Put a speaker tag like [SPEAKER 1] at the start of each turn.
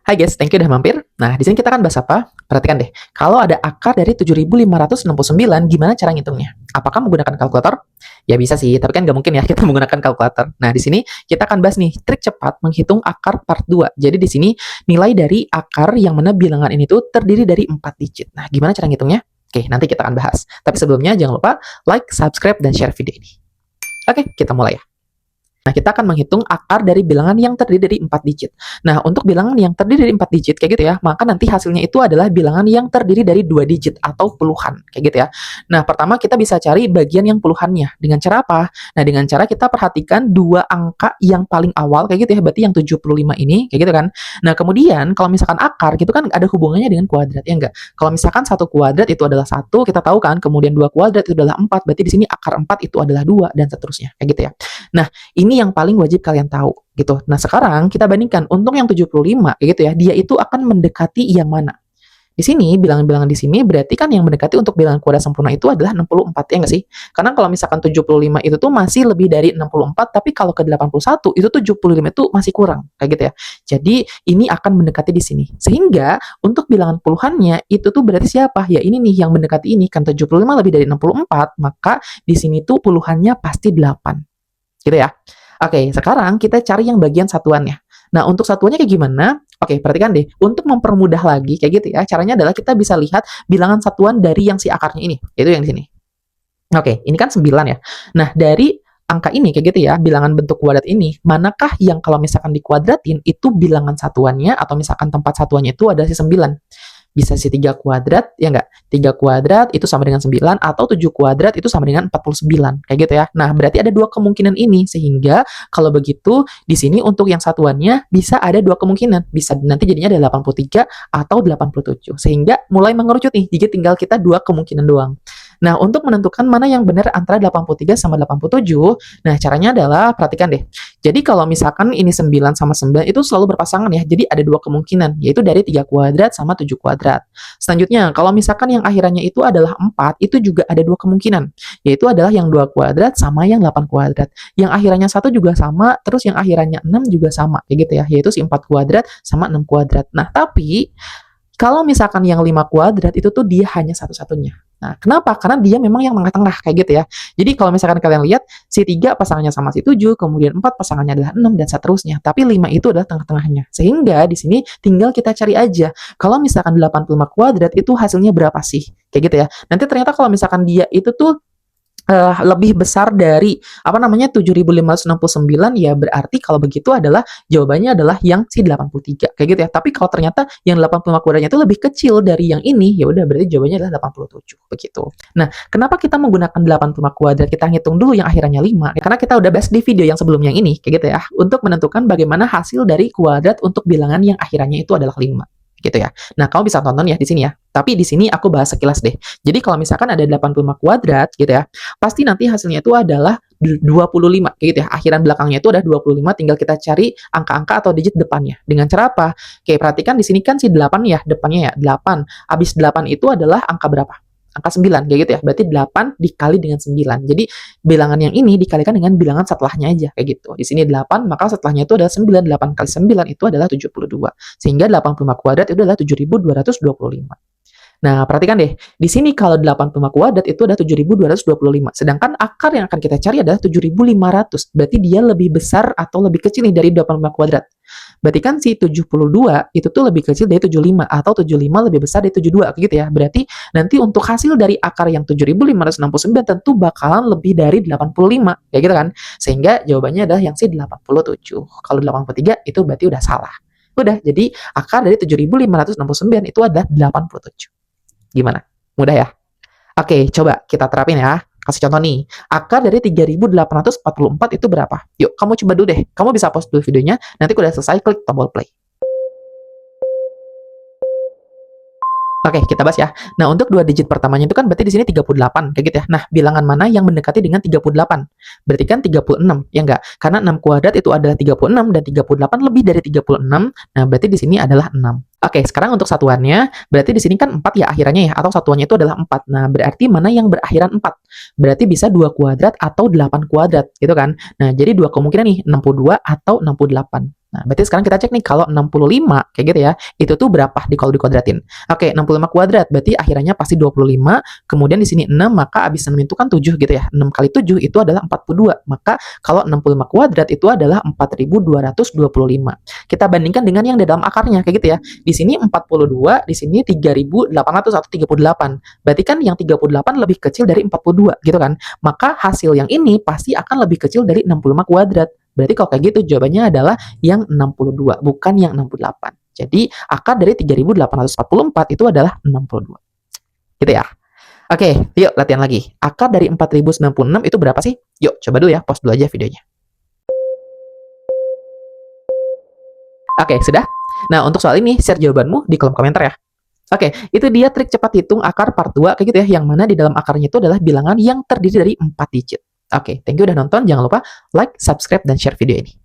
[SPEAKER 1] Hai guys, thank you udah mampir. Nah, di sini kita akan bahas apa? Perhatikan deh, kalau ada akar dari 7.569, gimana cara ngitungnya? Apakah menggunakan kalkulator? Ya bisa sih, tapi kan nggak mungkin ya kita menggunakan kalkulator. Nah, di sini kita akan bahas nih trik cepat menghitung akar part 2. Jadi di sini nilai dari akar yang mana bilangan ini tuh terdiri dari 4 digit. Nah, gimana cara ngitungnya? Oke, nanti kita akan bahas. Tapi sebelumnya jangan lupa like, subscribe, dan share video ini. Oke, kita mulai ya. Nah, kita akan menghitung akar dari bilangan yang terdiri dari 4 digit. Nah, untuk bilangan yang terdiri dari 4 digit, kayak gitu ya, maka nanti hasilnya itu adalah bilangan yang terdiri dari 2 digit atau puluhan, kayak gitu ya. Nah, pertama kita bisa cari bagian yang puluhannya. Dengan cara apa? Nah, dengan cara kita perhatikan dua angka yang paling awal, kayak gitu ya, berarti yang 75 ini, kayak gitu kan. Nah, kemudian kalau misalkan akar, gitu kan ada hubungannya dengan kuadrat, ya enggak? Kalau misalkan satu kuadrat itu adalah 1, kita tahu kan, kemudian dua kuadrat itu adalah 4, berarti di sini akar 4 itu adalah 2, dan seterusnya, kayak gitu ya. Nah, ini yang paling wajib kalian tahu gitu. Nah, sekarang kita bandingkan untuk yang 75 kayak gitu ya, dia itu akan mendekati yang mana? Di sini bilangan-bilangan di sini berarti kan yang mendekati untuk bilangan kuadrat sempurna itu adalah 64 ya nggak sih? Karena kalau misalkan 75 itu tuh masih lebih dari 64, tapi kalau ke 81 itu 75 itu masih kurang kayak gitu ya. Jadi ini akan mendekati di sini. Sehingga untuk bilangan puluhannya itu tuh berarti siapa? Ya ini nih yang mendekati ini kan 75 lebih dari 64, maka di sini tuh puluhannya pasti 8. Gitu ya. Oke, sekarang kita cari yang bagian satuannya. Nah, untuk satuannya kayak gimana? Oke, perhatikan deh. Untuk mempermudah lagi, kayak gitu ya, caranya adalah kita bisa lihat bilangan satuan dari yang si akarnya ini, yaitu yang di sini. Oke, ini kan 9 ya. Nah, dari angka ini, kayak gitu ya, bilangan bentuk kuadrat ini, manakah yang kalau misalkan dikuadratin, itu bilangan satuannya, atau misalkan tempat satuannya itu adalah si 9. Bisa si 3 kuadrat, ya enggak? 3 kuadrat itu sama dengan 9, atau 7 kuadrat itu sama dengan 49, kayak gitu ya. Nah, berarti ada dua kemungkinan ini, sehingga kalau begitu, di sini untuk yang satuannya bisa ada dua kemungkinan. Bisa nanti jadinya ada 83 atau 87. Sehingga mulai mengerucut nih, jadi tinggal kita dua kemungkinan doang. Nah, untuk menentukan mana yang benar antara 83 sama 87, nah caranya adalah, perhatikan deh. Jadi kalau misalkan ini 9 sama 9 itu selalu berpasangan ya, jadi ada dua kemungkinan, yaitu dari 3 kuadrat sama 7 kuadrat. Selanjutnya, kalau misalkan yang akhirannya itu adalah 4, itu juga ada dua kemungkinan, yaitu adalah yang 2 kuadrat sama yang 8 kuadrat. Yang akhirannya 1 juga sama, terus yang akhirannya 6 juga sama, kayak gitu ya, yaitu si 4 kuadrat sama 6 kuadrat. Nah, tapi kalau misalkan yang 5 kuadrat itu tuh dia hanya satu-satunya. Nah, kenapa? Karena dia memang yang tengah-tengah kayak gitu ya. Jadi kalau misalkan kalian lihat si 3 pasangannya sama si 7, kemudian 4 pasangannya adalah 6 dan seterusnya. Tapi 5 itu adalah tengah-tengahnya. Sehingga di sini tinggal kita cari aja. Kalau misalkan 85 kuadrat itu hasilnya berapa sih? Kayak gitu ya. Nanti ternyata kalau misalkan dia itu tuh lebih besar dari apa namanya 7.569, ya berarti kalau begitu adalah jawabannya adalah yang si 83 kayak gitu ya. Tapi kalau ternyata yang 85 kuadratnya itu lebih kecil dari yang ini, ya udah berarti jawabannya adalah 87 begitu. Nah, kenapa kita menggunakan 85 kuadrat? Kita hitung dulu yang akhirannya 5. Karena kita udah bahas di video yang sebelumnya ini kayak gitu ya, untuk menentukan bagaimana hasil dari kuadrat untuk bilangan yang akhirannya itu adalah 5 gitu ya. Nah, kamu bisa tonton ya di sini ya. Tapi di sini aku bahas sekilas deh. Jadi kalau misalkan ada 85 kuadrat gitu ya, pasti nanti hasilnya itu adalah 25 kayak gitu ya. Akhiran belakangnya itu ada 25, tinggal kita cari angka-angka atau digit depannya. Dengan cara apa? Oke, perhatikan di sini kan si 8 ya, depannya ya 8. Habis 8 itu adalah angka berapa? Angka 9 kayak gitu ya. Berarti 8 dikali dengan 9. Jadi bilangan yang ini dikalikan dengan bilangan setelahnya aja kayak gitu. Di sini 8, maka setelahnya itu adalah 9. 8 kali 9 itu adalah 72. Sehingga 85 kuadrat itu adalah 7.225. Nah, perhatikan deh, di sini kalau 85 kuadrat itu ada 7.225, sedangkan akar yang akan kita cari adalah 7.500. Berarti dia lebih besar atau lebih kecil nih dari 85 kuadrat. Berarti kan si 72 itu tuh lebih kecil dari 75, atau 75 lebih besar dari 72 gitu ya. Berarti nanti untuk hasil dari akar yang 7.569 tentu bakalan lebih dari 85 kayak gitu kan. Sehingga jawabannya adalah yang si 87. Kalau 83 itu berarti udah salah. Udah, jadi akar dari 7.569 itu adalah 87. Gimana? Mudah ya? Oke, coba kita terapin ya. Kasih contoh nih. Akar dari 3.844 itu berapa? Yuk, kamu coba dulu deh. Kamu bisa pause dulu videonya. Nanti udah selesai, klik tombol play. Oke, kita bahas ya. Nah, untuk dua digit pertamanya itu kan berarti di sini 38, kayak gitu ya. Nah, bilangan mana yang mendekati dengan 38? Berarti kan 36, ya enggak? Karena 6 kuadrat itu adalah 36, dan 38 lebih dari 36, nah berarti di sini adalah 6. Oke, sekarang untuk satuannya, berarti di sini kan 4 ya akhirannya ya, atau satuannya itu adalah 4. Nah, berarti mana yang berakhiran 4? Berarti bisa 2 kuadrat atau 8 kuadrat, gitu kan? Nah, jadi dua kemungkinan nih, 62 atau 68. Nah, berarti sekarang kita cek nih kalau 65 kayak gitu ya. Itu tuh berapa kalau dikuadratin? Oke, 65 kuadrat berarti akhirannya pasti 25. Kemudian di sini 6, maka abis 6 itu kan 7 gitu ya. 6 kali 7 itu adalah 42. Maka kalau 65 kuadrat itu adalah 4225. Kita bandingkan dengan yang di dalam akarnya kayak gitu ya. Di sini 42, di sini 3800 atau 38. Berarti kan yang 38 lebih kecil dari 42 gitu kan. Maka hasil yang ini pasti akan lebih kecil dari 65 kuadrat. Berarti kalau kayak gitu jawabannya adalah yang 62, bukan yang 68. Jadi akar dari 3844 itu adalah 62. Gitu ya. Oke, yuk latihan lagi. Akar dari 4096 itu berapa sih? Yuk, coba dulu ya, pause dulu aja videonya. Oke, sudah? Nah, untuk soal ini, share jawabanmu di kolom komentar ya. Oke, itu dia trik cepat hitung akar part 2 kayak gitu ya, yang mana di dalam akarnya itu adalah bilangan yang terdiri dari 4 digit. Oke, thank you udah nonton. Jangan lupa like, subscribe, dan share video ini.